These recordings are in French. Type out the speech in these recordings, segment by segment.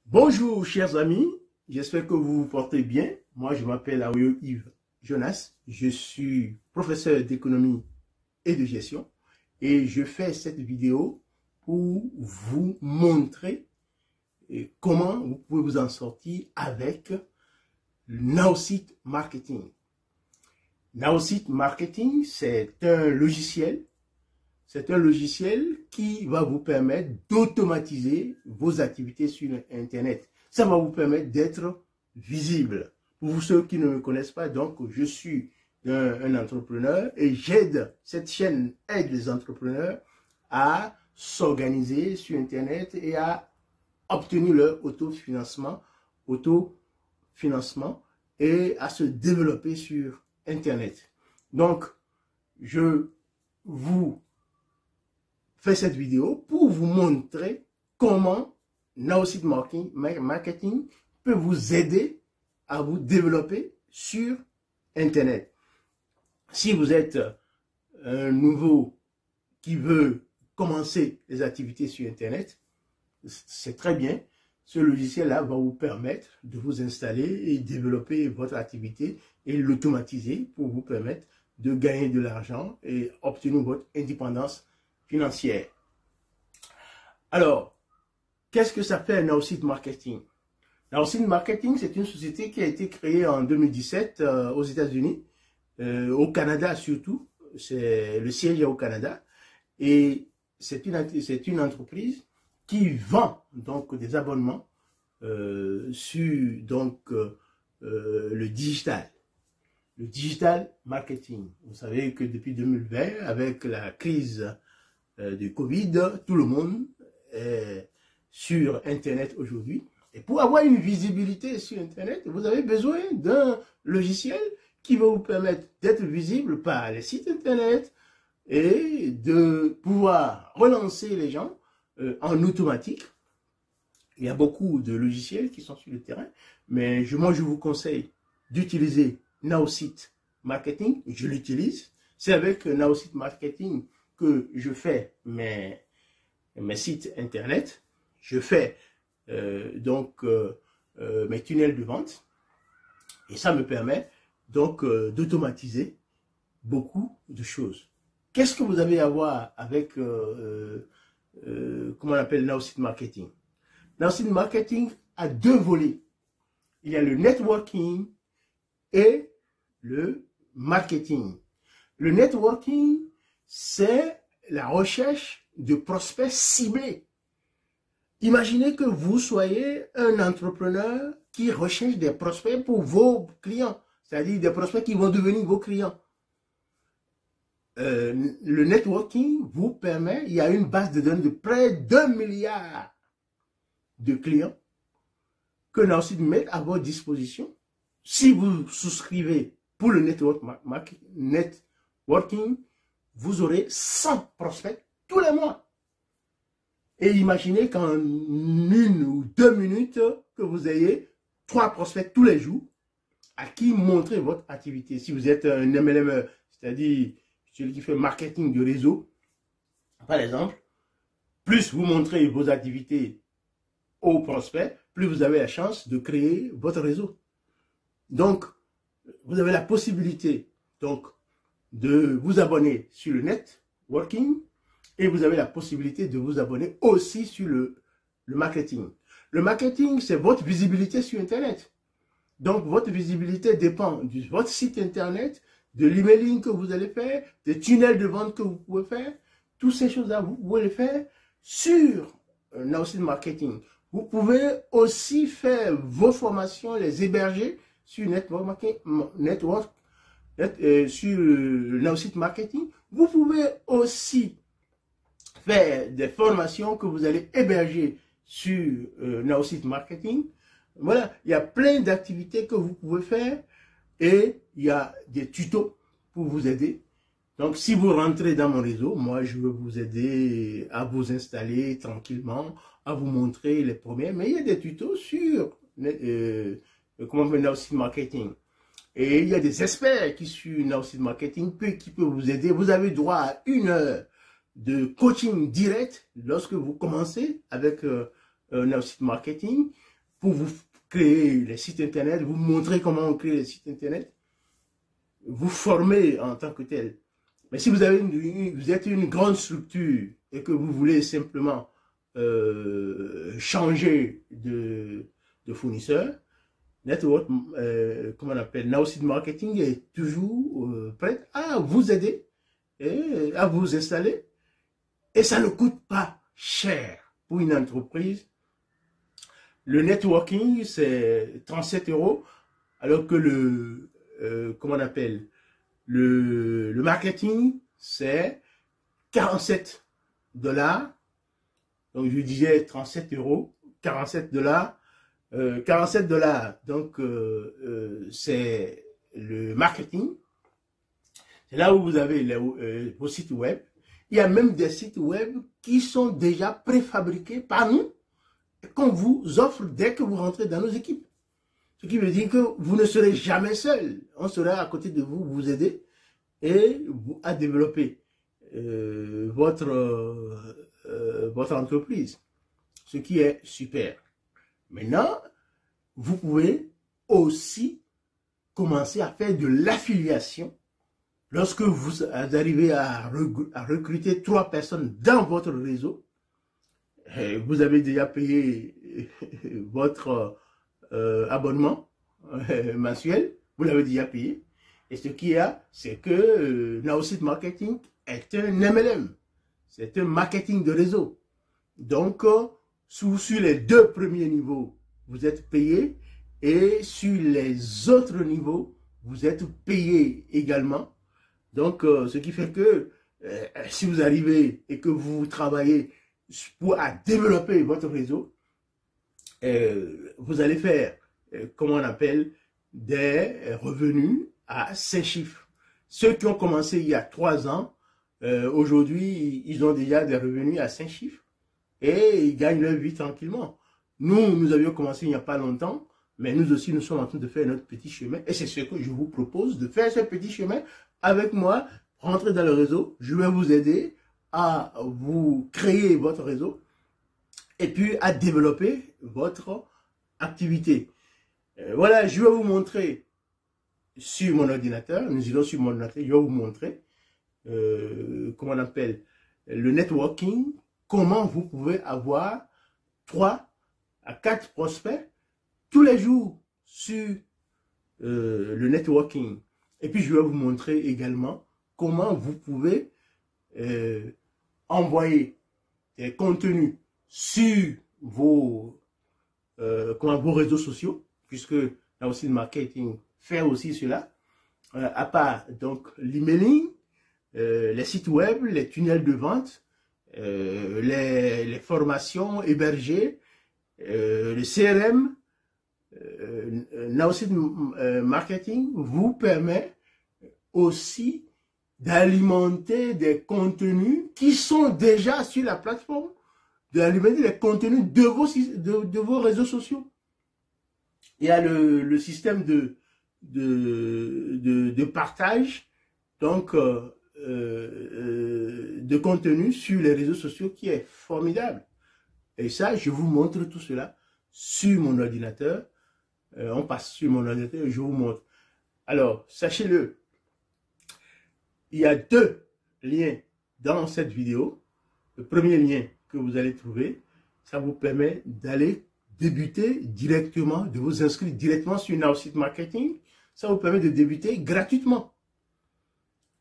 Bonjour chers amis, j'espère que vous vous portez bien. Moi je m'appelle Aoyo Yves Jonas, je suis professeur d'économie et de gestion et je fais cette vidéo pour vous montrer comment vous pouvez vous en sortir avec Naosite Marketing. Naosite Marketing, c'est un logiciel qui va vous permettre d'automatiser vos activités sur Internet. Ça va vous permettre d'être visible. Pour ceux qui ne me connaissent pas, donc je suis un entrepreneur et cette chaîne aide les entrepreneurs à s'organiser sur Internet et à obtenir leur autofinancement et à se développer sur Internet. Donc, je vous fais cette vidéo pour vous montrer comment Naosite Marketing peut vous aider à vous développer sur Internet. Si vous êtes un nouveau qui veut commencer les activités sur Internet, c'est très bien. Ce logiciel-là va vous permettre de vous installer et développer votre activité et l'automatiser pour vous permettre de gagner de l'argent et obtenir votre indépendance financière. Alors, qu'est-ce que ça fait Naosite Marketing? Naosite Marketing, c'est une société qui a été créée en 2017 aux États-Unis, au Canada surtout. C'est le siège est au Canada et c'est une entreprise qui vend donc des abonnements sur le digital marketing. Vous savez que depuis 2020, avec la crise du Covid, tout le monde est sur Internet aujourd'hui. Et pour avoir une visibilité sur Internet, vous avez besoin d'un logiciel qui va vous permettre d'être visible par les sites Internet et de pouvoir relancer les gens en automatique. Il y a beaucoup de logiciels qui sont sur le terrain, mais moi je vous conseille d'utiliser Naosite Marketing. Je l'utilise. C'est avec Naosite Marketing que je fais mes sites Internet. Je fais mes tunnels de vente. Et ça me permet donc d'automatiser beaucoup de choses. Qu'est-ce que vous avez à voir avec comment on appelle Naosite Marketing? Naosite Marketing a deux volets. Il y a le networking et le marketing. Le networking, c'est la recherche de prospects ciblés. Imaginez que vous soyez un entrepreneur qui recherche des prospects pour vos clients, c'est-à-dire des prospects qui vont devenir vos clients. Le networking vous permet, il y a une base de données de près d'1 milliard de clients que Naosite met à votre disposition. Si vous souscrivez pour le networking, vous aurez 100 prospects tous les mois. Et imaginez qu'en 1 ou 2 minutes, que vous ayez 3 prospects tous les jours à qui montrer votre activité. Si vous êtes un MLM, c'est-à-dire celui qui fait marketing de réseau, par exemple, plus vous montrez vos activités aux prospects, plus vous avez la chance de créer votre réseau. Donc, vous avez la possibilité donc, de vous abonner sur le networking et vous avez la possibilité de vous abonner aussi sur le marketing. Le marketing, c'est votre visibilité sur Internet. Donc, votre visibilité dépend de votre site Internet, de l'emailing que vous allez faire, des tunnels de vente que vous pouvez faire. Toutes ces choses-là, vous pouvez les faire sur Naosite Marketing. Vous pouvez aussi faire vos formations, les héberger sur sur Naosite Marketing. Vous pouvez aussi faire des formations que vous allez héberger sur Naosite Marketing. Voilà, il y a plein d'activités que vous pouvez faire et il y a des tutos pour vous aider. Donc, si vous rentrez dans mon réseau, moi, je veux vous aider à vous installer tranquillement, à vous montrer les premiers. Mais il y a des tutos sur Naosite Marketing. Et il y a des experts qui sur Naosite Marketing qui peuvent vous aider. Vous avez droit à 1 heure de coaching direct lorsque vous commencez avec Naosite Marketing. pour vous créer les sites internet, vous montrer comment on crée les sites internet, vous former en tant que tel. Mais si vous avez vous êtes une grande structure et que vous voulez simplement changer de fournisseur, Network, comment on appelle, Now Seed Marketing est toujours prêt à vous aider et à vous installer. Et ça ne coûte pas cher pour une entreprise. Le networking, c'est 37 €, alors que comment on appelle, le marketing, c'est 47 $. Donc, je disais 37 €, 47 $. 47 $, donc c'est le marketing. C'est là où vous avez vos sites web. Il y a même des sites web qui sont déjà préfabriqués par nous, qu'on vous offre dès que vous rentrez dans nos équipes. Ce qui veut dire que vous ne serez jamais seul. On sera à côté de vous, vous aider et à développer votre entreprise. Ce qui est super. Maintenant, vous pouvez aussi commencer à faire de l'affiliation. Lorsque vous arrivez à recruter 3 personnes dans votre réseau, vous avez déjà payé votre abonnement mensuel, vous l'avez déjà payé. Et ce qu'il y a, c'est que Now Seed Marketing est un MLM. C'est un marketing de réseau. Donc, sur les 2 premiers niveaux, vous êtes payé et sur les autres niveaux, vous êtes payé également. Donc, ce qui fait que si vous arrivez et que vous travaillez pour développer votre réseau, vous allez faire, comment on appelle, des revenus à 5 chiffres. Ceux qui ont commencé il y a 3 ans, aujourd'hui, ils ont déjà des revenus à 5 chiffres et ils gagnent leur vie tranquillement. Nous avions commencé il n'y a pas longtemps, mais nous aussi, nous sommes en train de faire notre petit chemin et c'est ce que je vous propose, de faire ce petit chemin avec moi, rentrer dans le réseau. Je vais vous aider à vous créer votre réseau et puis à développer votre activité. Voilà, je vais vous montrer sur mon ordinateur. Nous irons sur mon ordinateur. Je vais vous montrer comment on appelle le networking. Comment vous pouvez avoir 3 à 4 prospects tous les jours sur le networking. Et puis, je vais vous montrer également comment vous pouvez envoyer des contenus sur vos réseaux sociaux, puisque là aussi le marketing fait aussi cela, à part donc l'emailing, les sites web, les tunnels de vente, les formations hébergées, le CRM, Now Seed Marketing vous permet aussi d'alimenter des contenus qui sont déjà sur la plateforme, d'alimenter les contenus de vos réseaux sociaux. Il y a le système de partage, donc de contenu sur les réseaux sociaux qui est formidable. Et ça, je vous montre tout cela sur mon ordinateur. On passe sur mon ordinateur et je vous montre. Alors, sachez-le, il y a 2 liens dans cette vidéo. Le premier lien que vous allez trouver, ça vous permet d'aller débuter directement, de vous inscrire directement sur Now Seed Marketing. Ça vous permet de débuter gratuitement.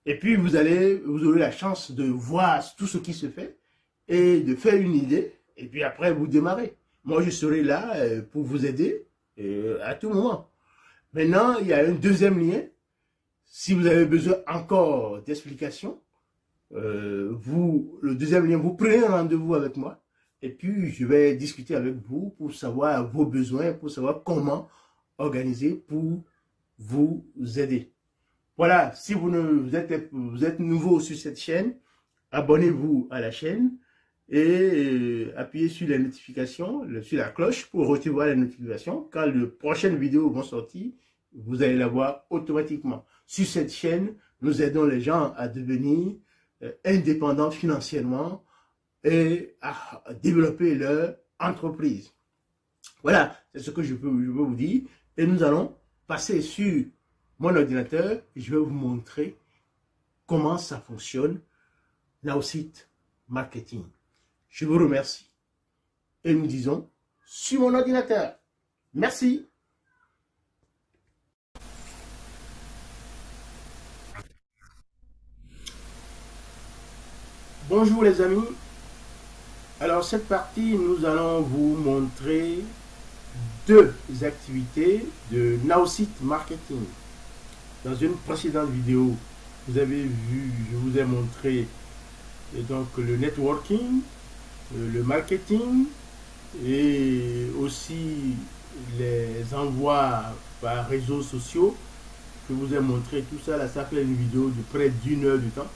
Et puis, vous aurez la chance de voir tout ce qui se fait et de faire une idée. Et puis après, vous démarrez. Moi, je serai là pour vous aider à tout moment. Maintenant, il y a un deuxième lien. Si vous avez besoin encore d'explications, le deuxième lien, vous prenez un rendez-vous avec moi. Et puis, je vais discuter avec vous pour savoir vos besoins, pour savoir comment organiser pour vous aider. Voilà, si vous êtes nouveau sur cette chaîne, abonnez-vous à la chaîne et appuyez sur les notifications, sur la cloche pour recevoir les notifications. Quand les prochaines vidéos vont sortir, vous allez la voir automatiquement. Sur cette chaîne, nous aidons les gens à devenir indépendants financièrement et à développer leur entreprise. Voilà, c'est ce que je peux vous dire. Et nous allons passer sur mon ordinateur. Je vais vous montrer comment ça fonctionne, Naosite Marketing. Je vous remercie. Et nous disons sur mon ordinateur. Merci. Bonjour les amis. Alors cette partie, nous allons vous montrer deux activités de Naosite Marketing. Dans une précédente vidéo, vous avez vu, je vous ai montré donc le networking, le marketing et aussi les envois par réseaux sociaux. Je vous ai montré tout ça. Là, ça fait une vidéo de près d'1 heure de temps.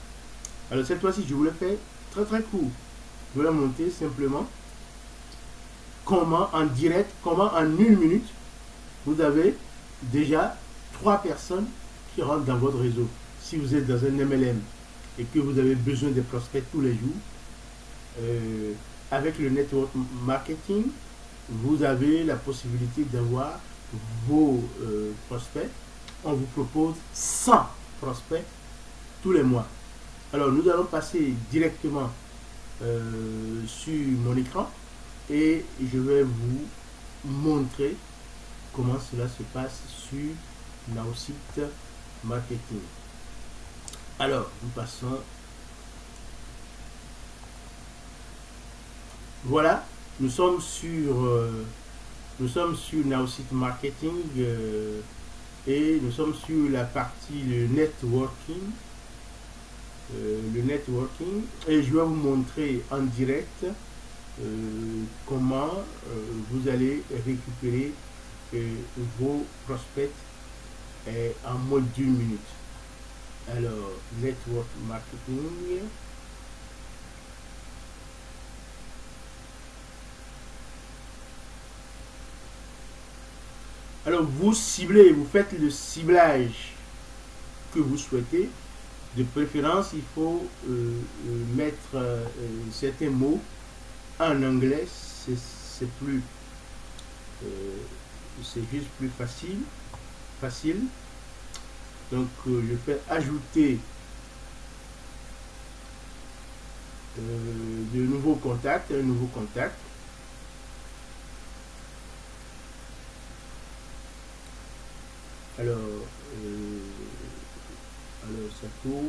Alors cette fois-ci, je vous l'ai fait très court. Je vais montrer simplement comment en direct, comment en 1 minute, vous avez déjà 3 personnes qui rentrent dans votre réseau. Si vous êtes dans un MLM et que vous avez besoin de prospects tous les jours, avec le network marketing, vous avez la possibilité d'avoir vos prospects. On vous propose 100 prospects tous les mois. Alors nous allons passer directement sur mon écran et je vais vous montrer comment cela se passe sur Naosite Marketing. Alors nous passons. Voilà, nous sommes sur Naosite Marketing et nous sommes sur la partie le networking. Et je vais vous montrer en direct comment vous allez récupérer vos prospects en moins d'1 minute. Alors, network marketing. Alors, vous ciblez, vous faites le ciblage que vous souhaitez. De préférence, il faut mettre certains mots en anglais, c'est plus, c'est juste plus facile. Donc, je fais ajouter de nouveaux contacts, un nouveau contact. Alors ça tourne.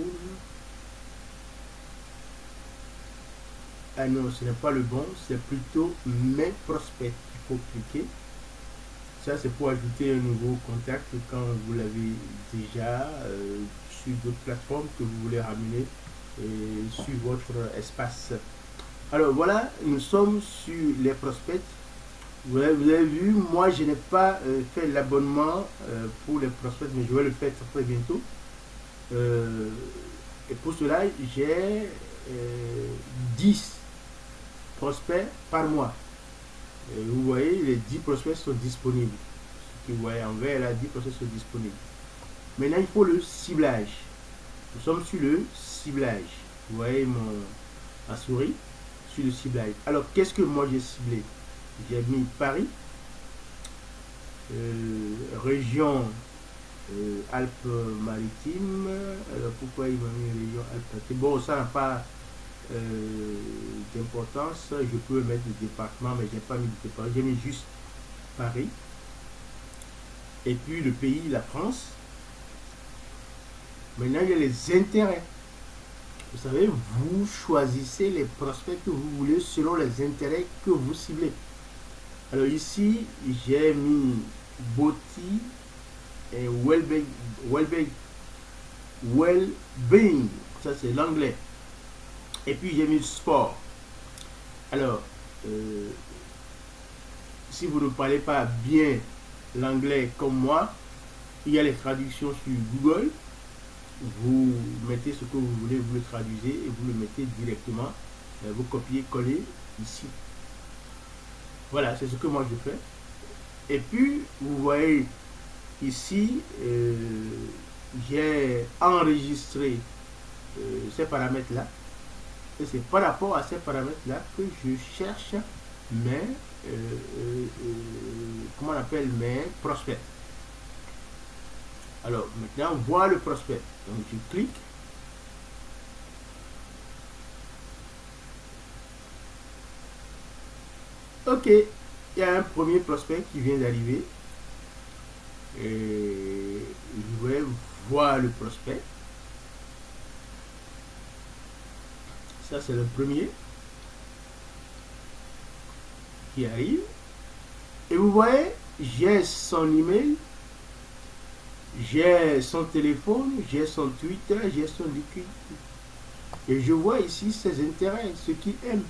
Ah non, ce n'est pas le bon, c'est plutôt mes prospects. Il faut cliquer. Ça, c'est pour ajouter un nouveau contact quand vous l'avez déjà sur d'autres plateformes que vous voulez ramener sur votre espace. Alors voilà, nous sommes sur les prospects. Vous avez vu, moi je n'ai pas fait l'abonnement pour les prospects, mais je vais le faire très bientôt. Et pour cela, j'ai 10 prospects par mois. Et vous voyez, les 10 prospects sont disponibles. Ce que vous voyez en vert, là, 10 prospects sont disponibles. Maintenant, il faut le ciblage. Nous sommes sur le ciblage. Vous voyez ma souris sur le ciblage. Alors, qu'est-ce que moi j'ai ciblé? J'ai mis Paris, région Alpes-Maritimes. Alors pourquoi il m'a mis région Alpes-Maritimes? Bon, ça n'a pas d'importance. Je peux mettre des départements, mais j'ai pas mis de département. J'ai mis juste Paris. Et puis le pays, la France. Maintenant, il y a les intérêts. Vous savez, vous choisissez les prospects que vous voulez selon les intérêts que vous ciblez. Alors ici, j'ai mis Beauty et well-being, ça c'est l'anglais. Et puis j'ai mis sport. Alors, si vous ne parlez pas bien l'anglais comme moi, il y a les traductions sur Google. Vous mettez ce que vous voulez, vous le traduisez et vous le mettez directement, vous copiez-collez ici. Voilà, c'est ce que moi je fais. Et puis, vous voyez ici, j'ai enregistré ces paramètres-là. Et c'est par rapport à ces paramètres-là que je cherche mes comment on appelle, mes prospects. Alors maintenant, voir le prospect. Donc je clique. Ok, il y a un premier prospect qui vient d'arriver. Et je vais voir le prospect. Ça, c'est le premier qui arrive. Et vous voyez, j'ai son email, j'ai son téléphone, j'ai son Twitter, j'ai son LinkedIn. Et je vois ici ses intérêts, ce qu'il aime.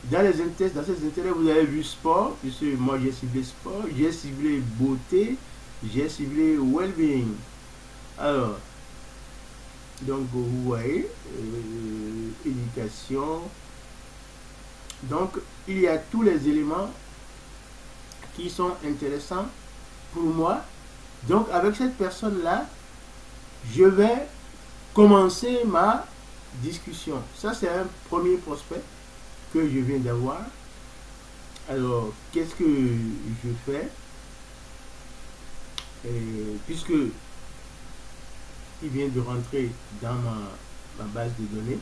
Dans ces intérêts, vous avez vu sport, puisque moi j'ai ciblé sport, j'ai ciblé beauté, j'ai ciblé well-being. Alors, donc vous voyez, éducation. Donc, il y a tous les éléments qui sont intéressants pour moi. Donc, avec cette personne-là, je vais commencer ma discussion. Ça, c'est un premier prospect que je viens d'avoir. Alors, qu'est-ce que je fais? Puisque il vient de rentrer dans ma base de données.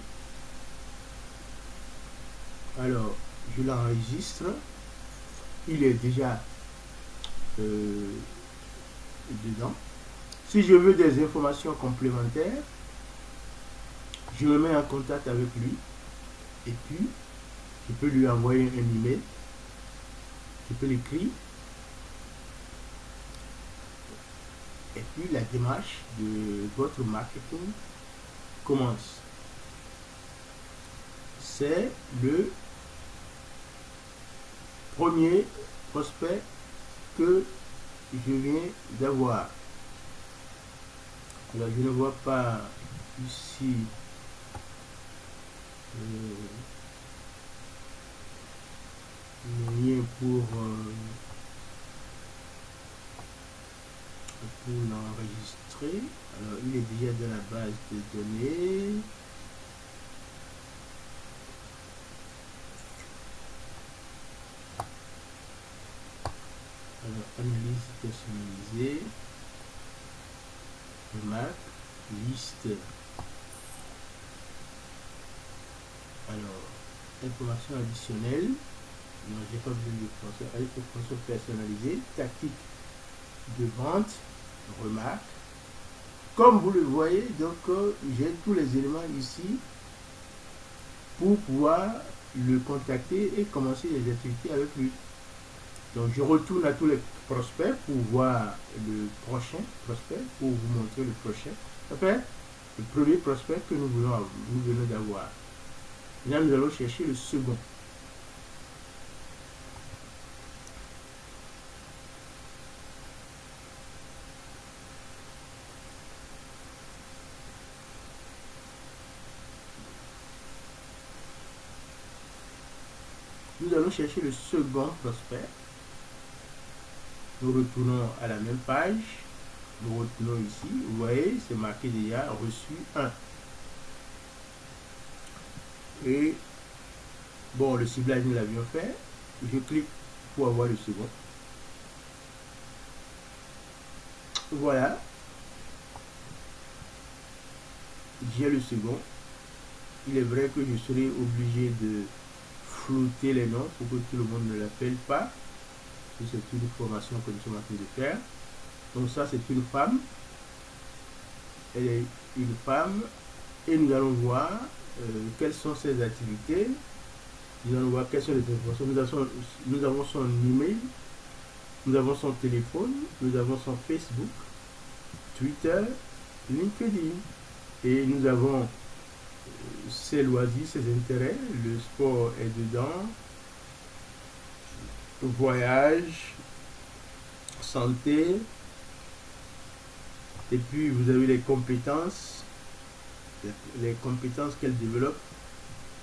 Alors, je l'enregistre. Il est déjà dedans. Si je veux des informations complémentaires, je me mets en contact avec lui. Et puis, je peux lui envoyer un email. Je peux l'écrire. Et puis, la démarche de votre marketing commence. C'est le premier prospect que je viens d'avoir. Alors, je ne vois pas ici le lien pour l'enregistrer. Alors, il est déjà dans la base de données. Alors, analyse personnalisée, remarque, liste. Alors, information additionnelle. Non, j'ai pas besoin de information personnalisée. Tactique de vente, remarque. Comme vous le voyez, donc j'ai tous les éléments ici pour pouvoir le contacter et commencer les activités avec lui. Donc je retourne à tous les prospects pour voir le prochain prospect, pour vous montrer le prochain. Après, le premier prospect que nous venons d'avoir. Là, nous allons chercher le second. Nous allons chercher le second prospect. Nous retournons à la même page. Nous retournons ici. Vous voyez, c'est marqué déjà reçu 1. Et bon, le ciblage, nous l'avions fait. Je clique pour avoir le second. Voilà. J'ai le second. Il est vrai que je serai obligé de flouter les noms pour que tout le monde ne l'appelle pas. C'est une formation que nous sommes en train de faire. Donc ça, c'est une femme. Elle est une femme. Et nous allons voir quelles sont ses activités. Nous allons voir quelles sont les informations. Nous avons son email. Nous avons son téléphone. Nous avons son Facebook, Twitter, LinkedIn. Et nous avons ses loisirs, ses intérêts. Le sport est dedans. Voyage, santé. Et puis vous avez les compétences qu'elle développe: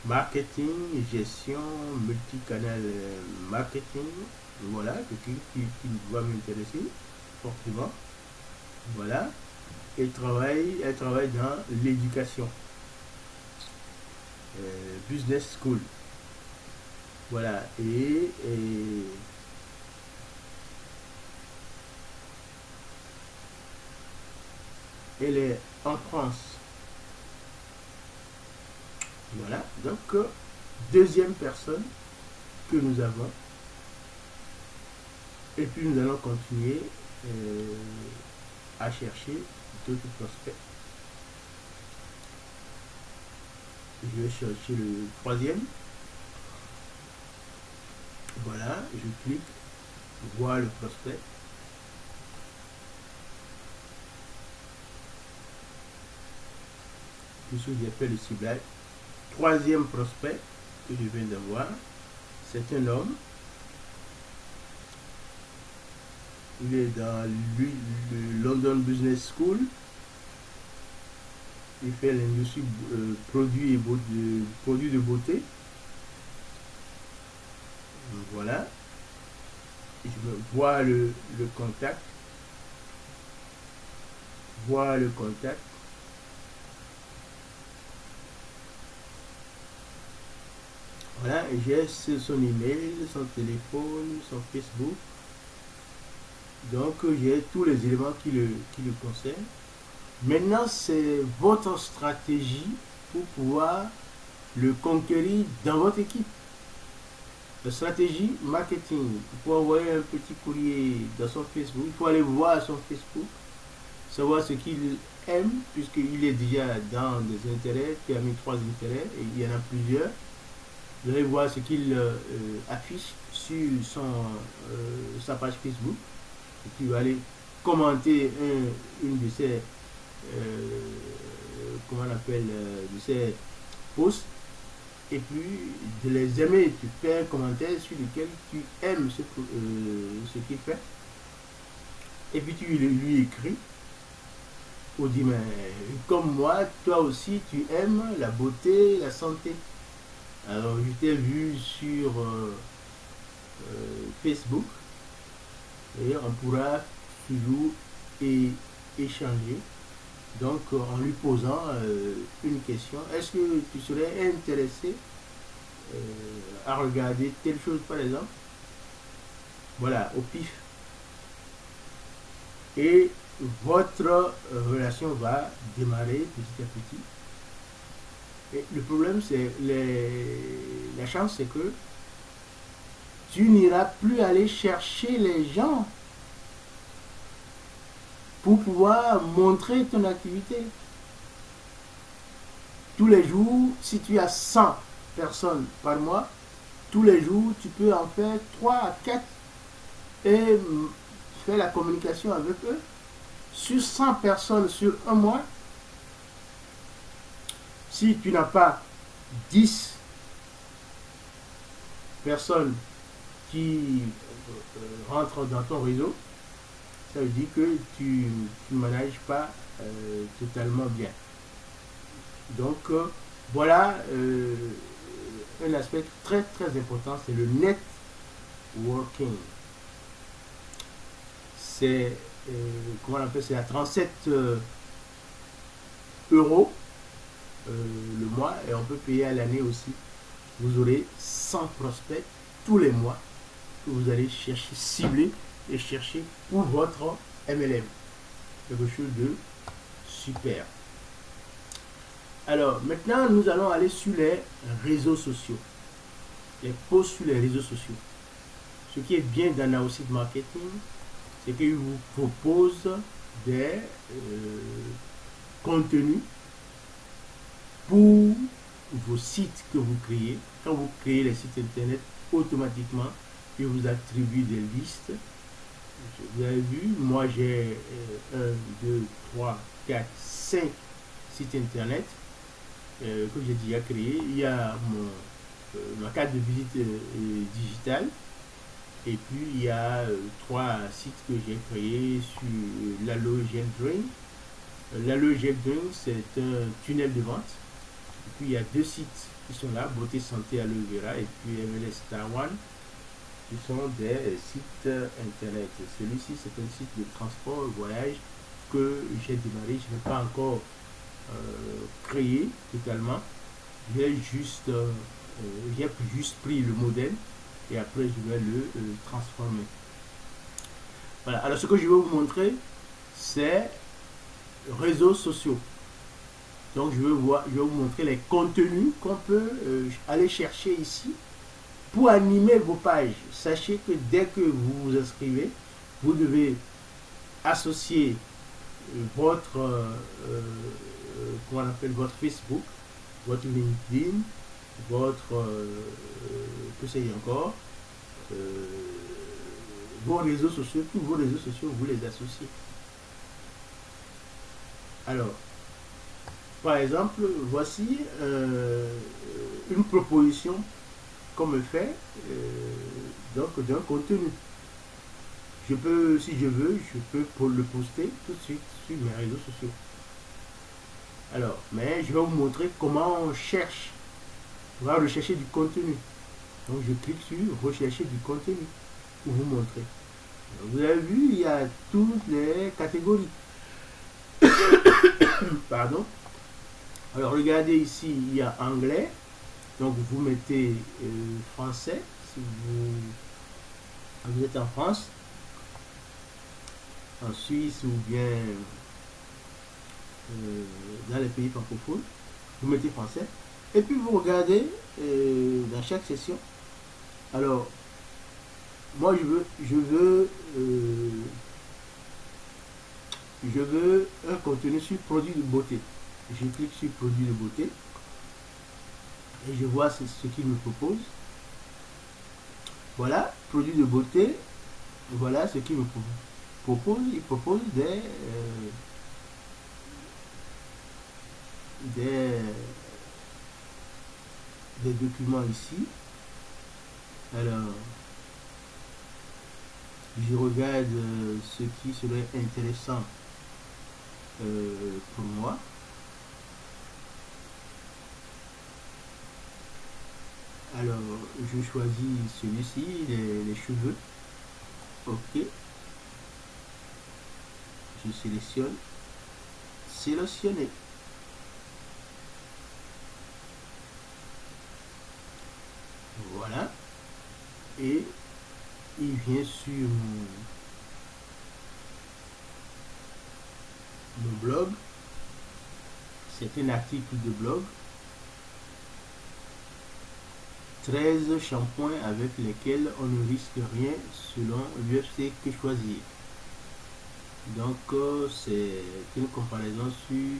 marketing, gestion, multicanal marketing. Voilà, qui va m'intéresser fortement. Voilà. Elle travaille dans l'éducation, business school. Voilà, et elle est en France. Voilà, donc deuxième personne que nous avons. Et puis nous allons continuer à chercher d'autres prospects. Je vais chercher le troisième. Voilà, je clique, voir le prospect. Tout ce que j'ai fait le ciblage. Troisième prospect que je viens d'avoir, c'est un homme. Il est dans le London Business School. Il fait l'industrie produits de beauté. Voilà. Je vois le contact. Voir le contact. Voilà, j'ai son email, son téléphone, son Facebook. Donc j'ai tous les éléments qui le concernent. Maintenant, c'est votre stratégie pour pouvoir le conquérir dans votre équipe. La stratégie marketing, pour envoyer un petit courrier dans son Facebook, il faut aller voir son Facebook, savoir ce qu'il aime, puisqu'il est déjà dans des intérêts, qui a mis 3 intérêts, et il y en a plusieurs. Vous allez voir ce qu'il affiche sur sa page Facebook. Et puis vous allez commenter une de ces comment on appelle de ces posts, et puis de les aimer. Tu fais un commentaire sur lequel tu aimes ce qu'il fait, et puis tu lui écris ou dis, mais comme moi, toi aussi tu aimes la beauté, la santé. Alors je t'ai vu sur Facebook, et on pourra toujours échanger. Donc en lui posant une question, est-ce que tu serais intéressé à regarder telle chose par exemple? Voilà, au pif. Et votre relation va démarrer petit à petit. Et le problème, c'est la chance, c'est que tu n'iras plus aller chercher les gens pour pouvoir montrer ton activité. Tous les jours, si tu as 100 personnes par mois, tous les jours, tu peux en faire 3 à 4 et faire la communication avec eux. Sur 100 personnes sur un mois, si tu n'as pas 10 personnes qui rentrent dans ton réseau, ça veut dire que tu ne manages pas totalement bien. Donc voilà un aspect très très important, c'est le networking. C'est comment on appelle, c'est à 37 euros le mois, et on peut payer à l'année aussi. Vous aurez 100 prospects tous les mois que vous allez chercher, cibler et chercher pour votre MLM. Quelque chose de super. Alors maintenant, nous allons aller sur les réseaux sociaux. Les posts sur les réseaux sociaux. Ce qui est bien dans Now Site Marketing, c'est qu'il vous propose des contenus pour vos sites que vous créez. Quand vous créez les sites internet, automatiquement, il vous attribue des listes. Vous avez vu, moi j'ai 1, 2, 3, 4, 5 sites internet que j'ai déjà créé. Il y a ma carte de visite digitale, et puis il y a 3 sites que j'ai créés sur l'Aloe Gel Drink. L'Aloe Gel Drink, c'est un tunnel de vente. Et puis il y a 2 sites qui sont là, Beauté Santé Aloe Vera et puis MLS Star One, qui sont des sites internet. Celui-ci, c'est un site de transport et voyage que j'ai démarré. Je n'ai pas encore créé totalement. J'ai juste j'ai juste pris le modèle et après je vais le transformer. Voilà, alors ce que je vais vous montrer, c'est réseaux sociaux. Donc je vais vous montrer les contenus qu'on peut aller chercher ici pour animer vos pages. Sachez que dès que vous vous inscrivez, vous devez associer votre comment on appelle, votre Facebook, votre LinkedIn, votre que sais-je encore, vos réseaux sociaux, tous vos réseaux sociaux, vous les associez. Alors, par exemple, voici une proposition qu'on me fait donc d'un contenu. Je peux, si je veux, je peux le poster tout de suite sur mes réseaux sociaux. Alors, mais je vais vous montrer comment on cherche. On va rechercher du contenu. Donc je clique sur rechercher du contenu pour vous montrer. Alors, vous avez vu, il y a toutes les catégories. Pardon. Alors regardez ici, il y a anglais. Donc vous mettez français si vous êtes en France, en Suisse ou bien dans les pays francophones. Vous mettez français. Et puis vous regardez dans chaque session. Alors, moi je veux un contenu sur produit de beauté. Je clique sur produit de beauté et je vois ce qu'il me propose. Voilà, produit de beauté. Voilà ce qu'il me propose. Il propose des documents ici. Alors, je regarde ce qui serait intéressant pour moi. Alors, je choisis celui-ci, les cheveux. Ok. Je sélectionne. Sélectionner. Voilà. Et il vient sur mon blog. C'est un article de blog. 13 shampoings avec lesquels on ne risque rien selon l'UFC Que Choisir. Donc c'est une comparaison sur...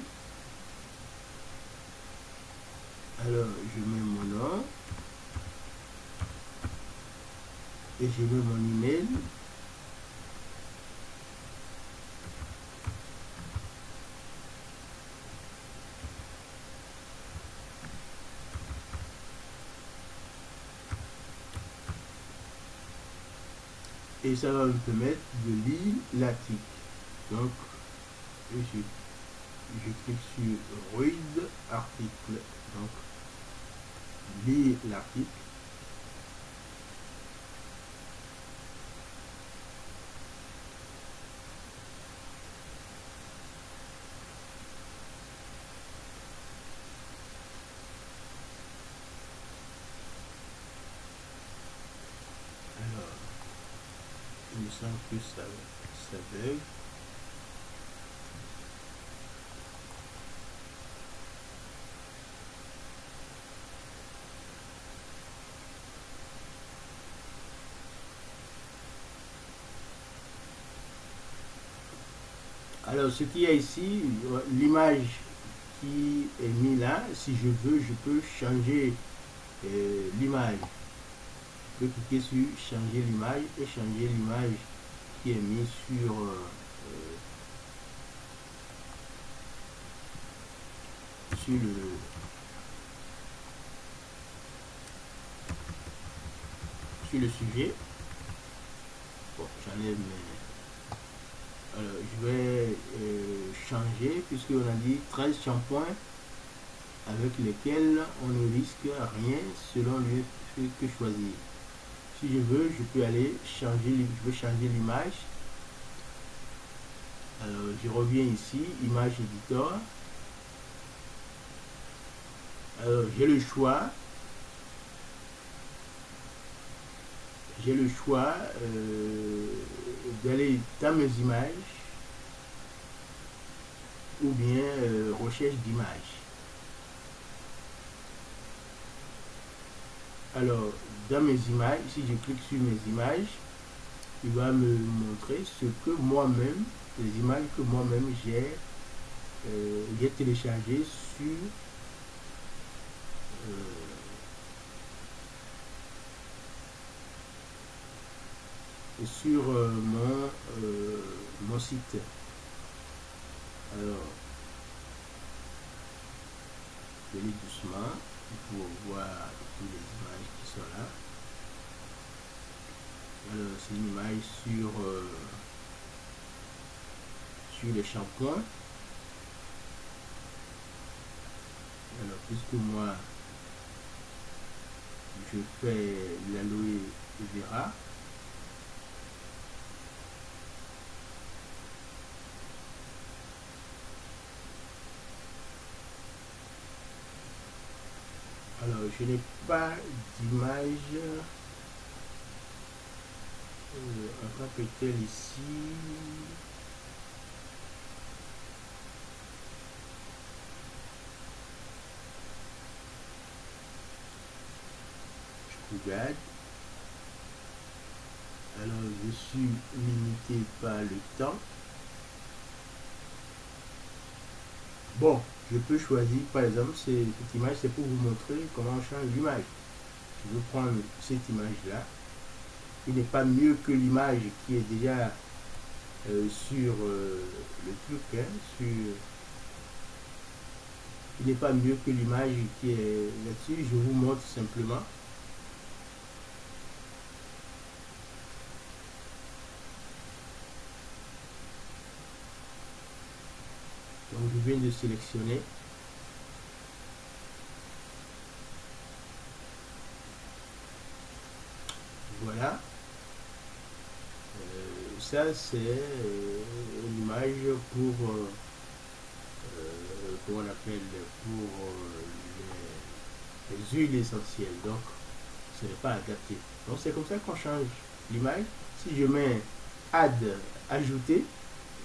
Alors je mets mon nom et je mets mon email. Et ça va me permettre de lire l'article. Donc, je clique sur Read article. Donc, lire l'article. Alors, il me semble que ça bug. Alors, ce qu'il y a ici, l'image qui est mise là, si je veux, je peux changer l'image. Je peux cliquer sur changer l'image et changer l'image qui est mise sur le sujet. Bon, j'enlève mes... Alors, je vais changer, puisqu'on a dit 13 shampoings avec lesquels on ne risque rien selon le que choisir. Si je veux, je peux aller changer, je veux changer l'image. Alors, je reviens ici, image éditeur. Alors, j'ai le choix j'ai le choix d'aller dans mes images ou bien recherche d'images. Alors, dans mes images, si je clique sur mes images, il va me montrer ce que moi-même, les images que moi-même j'ai téléchargées sur mon site. Alors, je vais doucement pour voir toutes les images qui sont là. Alors, c'est une image sur les shampoings. Alors, puisque moi je fais l'aloe vera, alors je n'ai pas d'image en tant que tel ici. Je regarde. Alors je suis limité par le temps. Bon, je peux choisir, par exemple, cette image, c'est pour vous montrer comment on change l'image. Je vais prendre cette image-là. Il n'est pas mieux que l'image qui est déjà sur le truc, hein, il n'est pas mieux que l'image qui est là-dessus. Je vous montre simplement. Donc je viens de sélectionner. Voilà. Ça c'est l'image pour comment on appelle, pour les huiles essentielles. Donc ce n'est pas adapté. Donc c'est comme ça qu'on change l'image. Si je mets add, ajouter,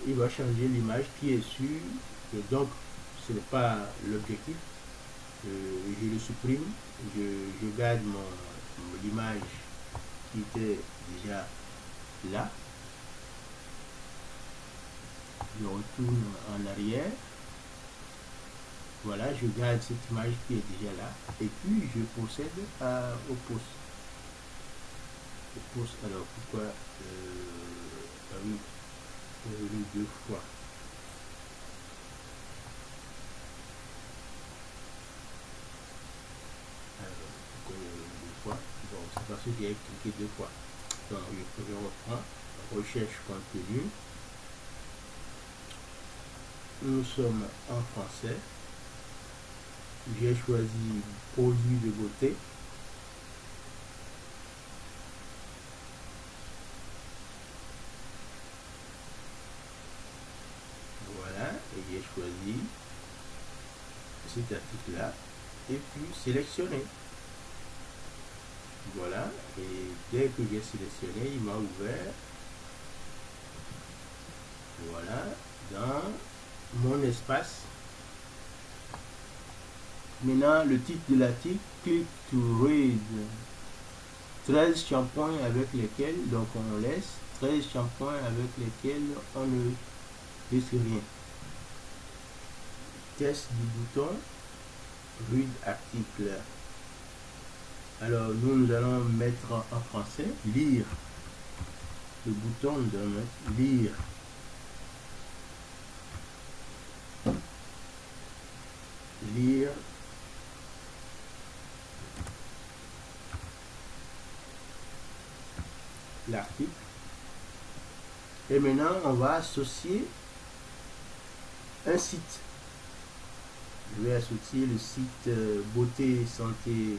il va changer l'image qui est sur. Donc ce n'est pas l'objectif. Je le supprime, je garde l'image qui était déjà là. Je retourne en arrière. Voilà, je garde cette image qui est déjà là. Et puis je procède au post. Alors pourquoi ah oui, deux fois. Bon, c'est parce que j'ai cliqué deux fois. Donc je reprends, recherche contenu. Nous sommes en français. J'ai choisi produit de beauté. Voilà, et j'ai choisi cet article-là. Et puis sélectionner. Voilà, et dès que j'ai sélectionné, il m'a ouvert, voilà, dans mon espace. Maintenant, le titre de l'article, click to read. 13 shampoings avec lesquels, donc on laisse, 13 shampoings avec lesquels on ne risque rien. Test du bouton, read article. Alors nous allons mettre en français, lire. Le bouton, nous allons mettre lire. Lire. L'article. Et maintenant, on va associer un site. Je vais associer le site Beauté Santé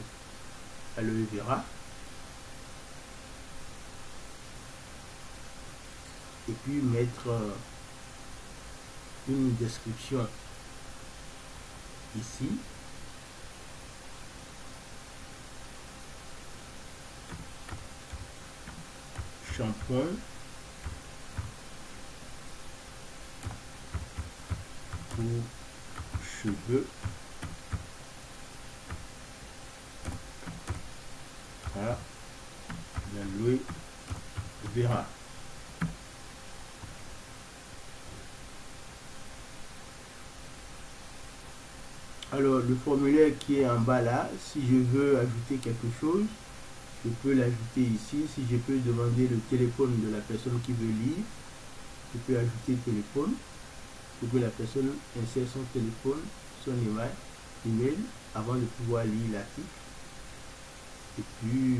Aloe Vera. Et puis mettre une description ici. shampoing pour cheveux à l'aloe vera. Alors, le formulaire qui est en bas là, si je veux ajouter quelque chose, je peux l'ajouter ici. Si je peux demander le téléphone de la personne qui veut lire, je peux ajouter téléphone pour que la personne insère son téléphone, son email avant de pouvoir lire l'article. Et puis,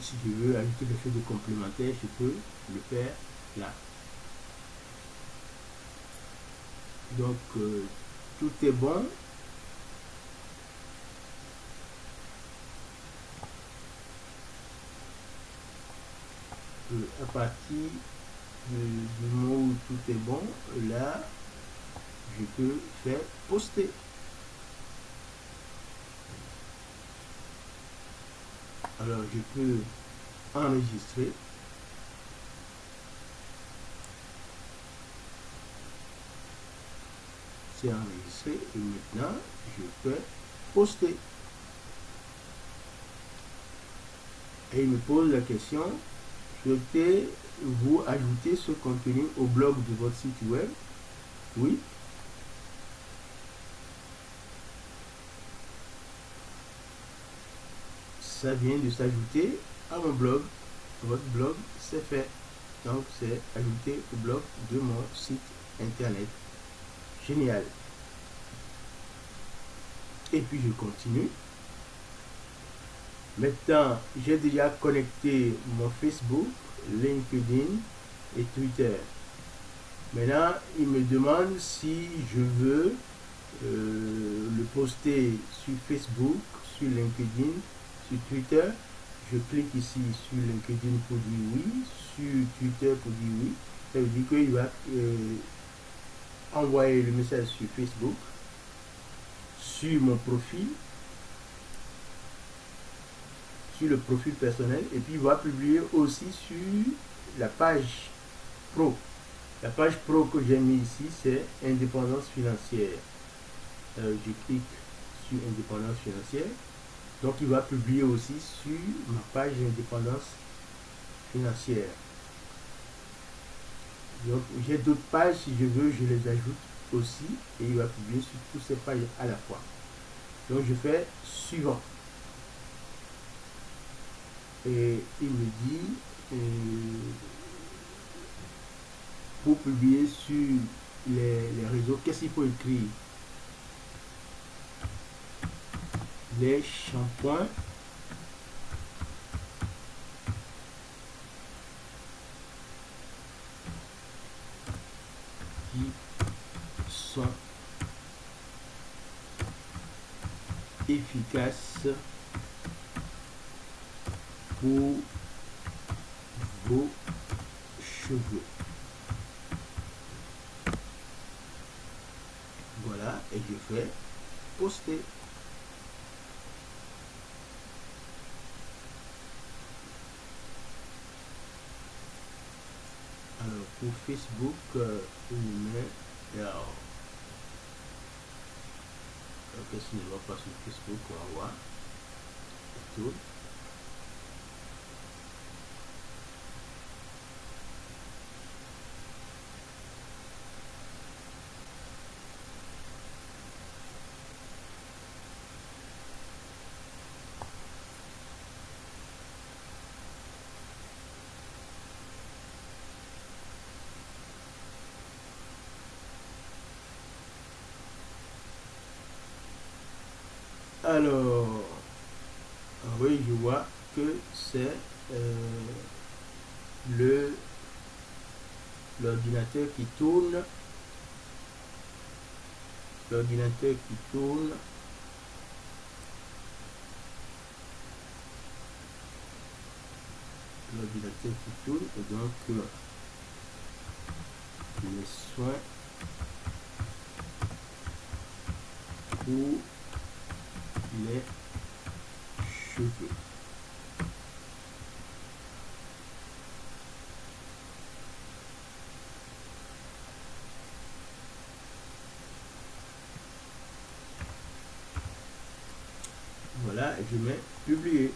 si je veux ajouter quelque chose de complémentaire, je peux le faire là. Donc, tout est bon. À partir du moment où tout est bon, là, je peux faire poster. Alors, je peux enregistrer. C'est enregistré et maintenant, je peux poster. Et il me pose la question, souhaitez-vous ajouter ce contenu au blog de votre site web? Oui. Ça vient de s'ajouter à mon blog. Votre blog, c'est fait. Donc, c'est ajouté au blog de mon site internet. Génial. Et puis, je continue. Maintenant, j'ai déjà connecté mon Facebook, LinkedIn et Twitter. Maintenant, il me demande si je veux le poster sur Facebook, sur LinkedIn, sur Twitter. Je clique ici sur LinkedIn pour dire oui, sur Twitter pour dire oui. Ça veut dire qu'il va envoyer le message sur Facebook, sur mon profil, sur le profil personnel, et puis il va publier aussi sur la page pro. La page pro que j'ai mis ici, c'est indépendance financière. Je clique sur indépendance financière. Donc il va publier aussi sur ma page indépendance financière. Donc j'ai d'autres pages, si je veux, je les ajoute aussi, et il va publier sur toutes ces pages à la fois. Donc je fais suivant. Et il me dit pour publier sur les réseaux, qu'est-ce qu'il faut écrire? Les shampoings qui sont efficaces pour vos cheveux. Voilà, et je fais poster. Alors pour Facebook, je mets alors qu'est-ce qui ne va pas sur Facebook, on va voir. Tout. Alors, oui, je vois que c'est l'ordinateur qui tourne. L'ordinateur qui tourne. L'ordinateur qui tourne. Et donc, les soins pour les cheveux. je mets publier.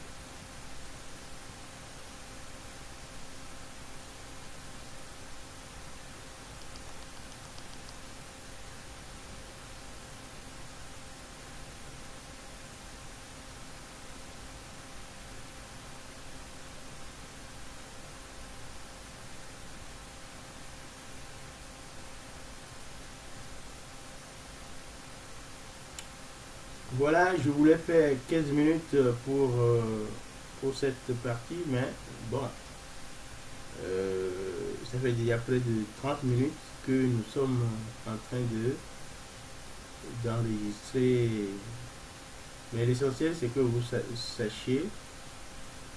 Voilà, je voulais faire 15 minutes pour cette partie, mais bon, ça fait déjà près de 30 minutes que nous sommes en train d'enregistrer. Mais l'essentiel, c'est que vous sachiez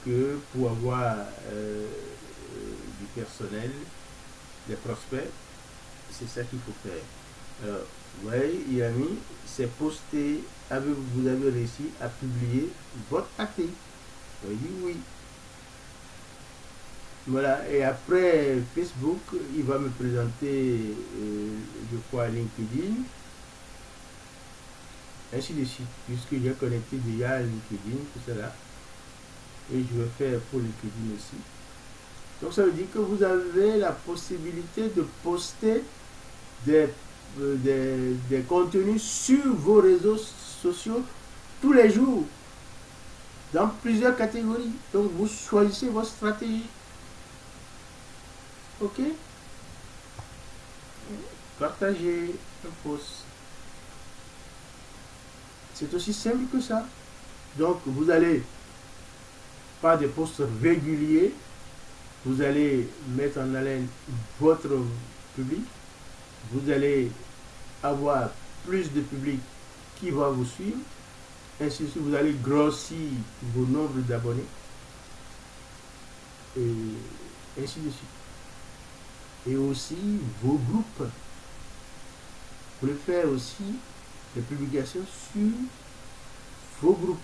que pour avoir du personnel, des prospects, c'est ça qu'il faut faire. Alors, vous voyez, Yami, c'est posté, vous avez réussi à publier votre article. On dit oui. Voilà, et après Facebook, il va me présenter, je crois, LinkedIn, ainsi de suite, puisque j'ai connecté déjà à LinkedIn, tout cela. Et je vais faire pour LinkedIn aussi. Donc ça veut dire que vous avez la possibilité de poster des contenus sur vos réseaux sociaux tous les jours, dans plusieurs catégories. Donc vous choisissez votre stratégie. Ok? Partagez un post. C'est aussi simple que ça. Donc vous allez faire des posts réguliers. Vous allez mettre en haleine votre public. Vous allez avoir plus de public qui va vous suivre. Ainsi de suite, vous allez grossir vos nombres d'abonnés. Et ainsi de suite. Et aussi vos groupes. Vous pouvez faire aussi des publications sur vos groupes.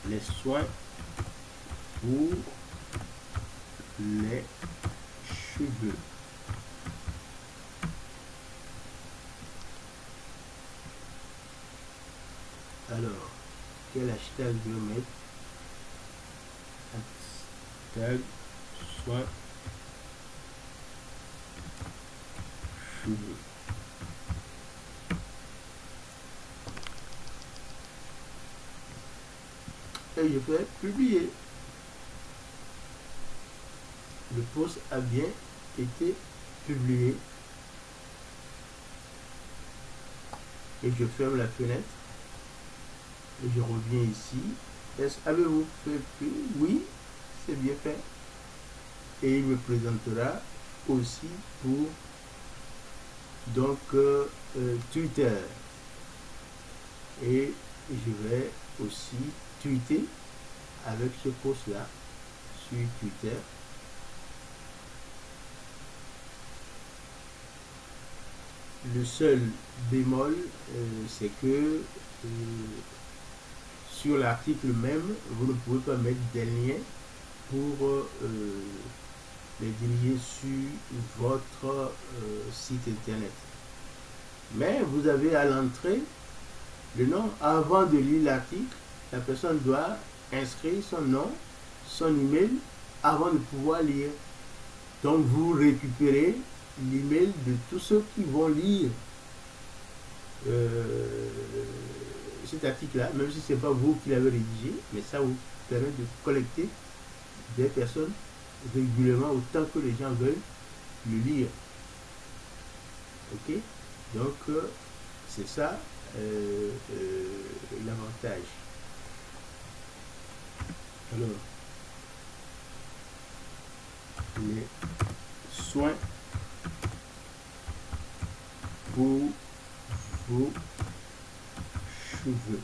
Les soins pour les cheveux. Alors, quel hashtag je vais mettre? Hashtag soins cheveux. Et je vais publier. Le post a bien été publié. Et je ferme la fenêtre. Et je reviens ici. Avez-vous fait plus? Oui, c'est bien fait. Et il me présentera aussi pour donc Twitter. Et je vais aussi tweeter avec ce post là sur Twitter. Le seul bémol, c'est que sur l'article même, vous ne pouvez pas mettre des liens pour les diriger sur votre site internet. Mais vous avez à l'entrée le nom. Avant de lire l'article, la personne doit inscrire son nom, son email avant de pouvoir lire. Donc vous récupérez l'email de tous ceux qui vont lire cet article-là, même si ce n'est pas vous qui l'avez rédigé, mais ça vous permet de collecter des personnes régulièrement autant que les gens veulent le lire. Ok? Donc c'est ça l'avantage. Alors, les soins pour vos cheveux.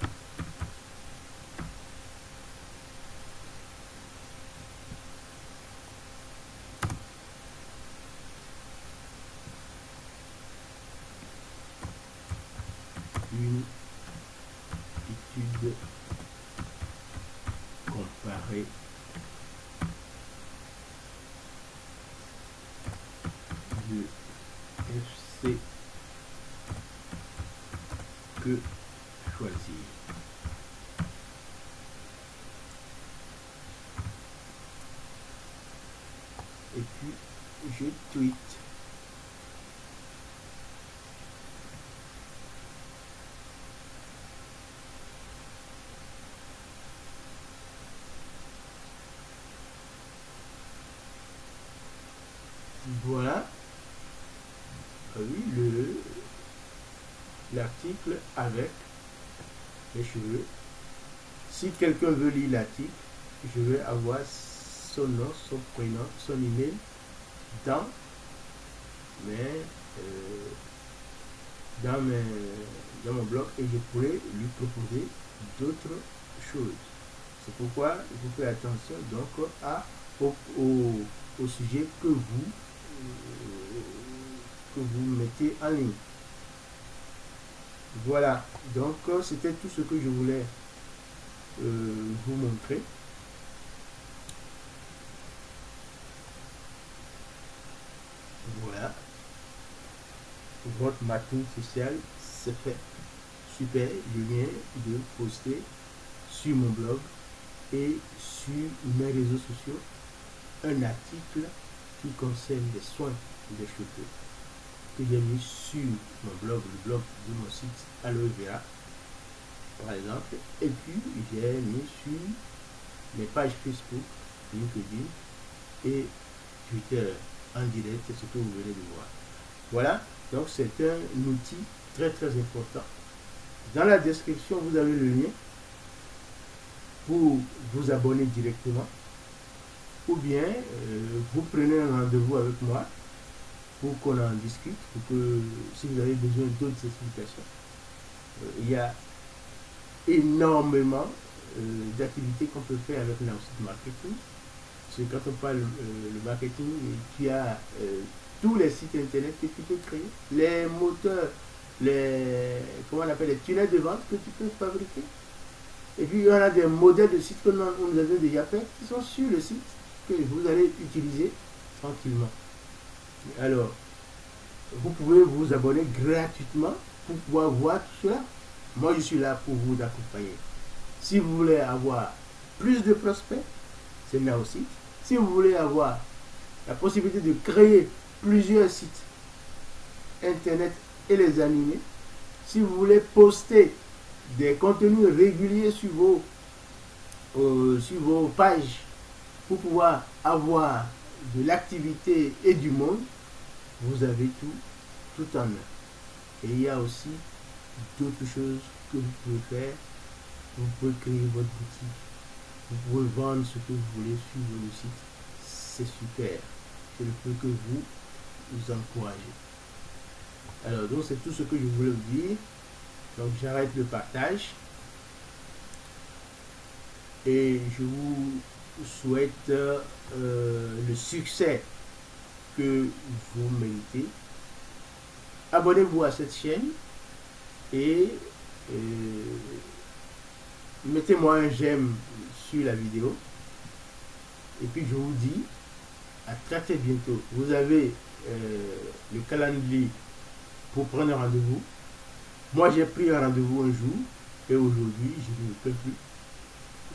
Une étude comparée de FC je tweet. Voilà. Ah oui, l'article avec les cheveux. Si quelqu'un veut lire l'article, je vais avoir son nom, son prénom, son email dans dans mon blog et je pourrais lui proposer d'autres choses. C'est pourquoi vous faites attention donc au sujet que vous mettez en ligne. Voilà, donc c'était tout ce que je voulais vous montrer. Voilà, votre marketing social, c'est fait. Super, je viens de poster sur mon blog et sur mes réseaux sociaux un article qui concerne les soins des cheveux que j'ai mis sur mon blog, le blog de mon site Aloe Vera par exemple, et puis j'ai mis sur mes pages Facebook, LinkedIn et Twitter en direct, c'est ce que vous venez de voir. Voilà, donc c'est un outil très important. Dans la description, vous avez le lien pour vous abonner directement, ou bien vous prenez un rendez-vous avec moi pour qu'on en discute, pour que si vous avez besoin d'autres explications. Il y a énormément d'activités qu'on peut faire avec Naosit Marketing. Parce que quand on parle le marketing, tu as tous les sites internet que tu peux créer, les moteurs, comment on appelle, les tunnels de vente que tu peux fabriquer. Et puis il y en a des modèles de sites que nous avons déjà fait qui sont sur le site que vous allez utiliser tranquillement. Alors, vous pouvez vous abonner gratuitement pour pouvoir voir tout cela. Moi, je suis là pour vous accompagner. Si vous voulez avoir plus de prospects, c'est Naosit. Si vous voulez avoir la possibilité de créer plusieurs sites internet et les animer, si vous voulez poster des contenus réguliers sur vos pages pour pouvoir avoir de l'activité et du monde, vous avez tout en un. Et il y a aussi d'autres choses que vous pouvez faire. Vous pouvez créer votre boutique, vous pouvez vendre ce que vous voulez sur le site. C'est super. Je ne peux que vous encourager. Alors donc c'est tout ce que je voulais vous dire. Donc j'arrête le partage et je vous souhaite le succès que vous méritez. Abonnez-vous à cette chaîne et mettez-moi un j'aime sur la vidéo. Et puis je vous dis à très bientôt. Vous avez le calendrier pour prendre un rendez-vous. Moi j'ai pris un rendez-vous un jour et aujourd'hui je ne peux plus.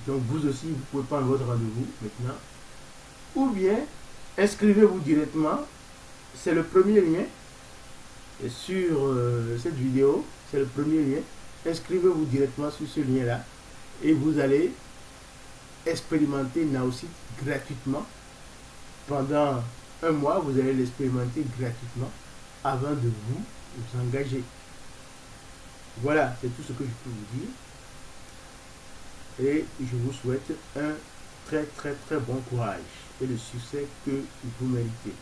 Donc vous aussi vous pouvez prendre votre rendez-vous maintenant. Ou bien inscrivez-vous directement. C'est le premier lien. Et sur cette vidéo, c'est le premier lien. Inscrivez-vous directement sur ce lien-là et vous allez expérimenter Naosit gratuitement. Pendant un mois, vous allez l'expérimenter gratuitement avant de vous engager. Voilà, c'est tout ce que je peux vous dire. Et je vous souhaite un très bon courage et le succès que vous méritez.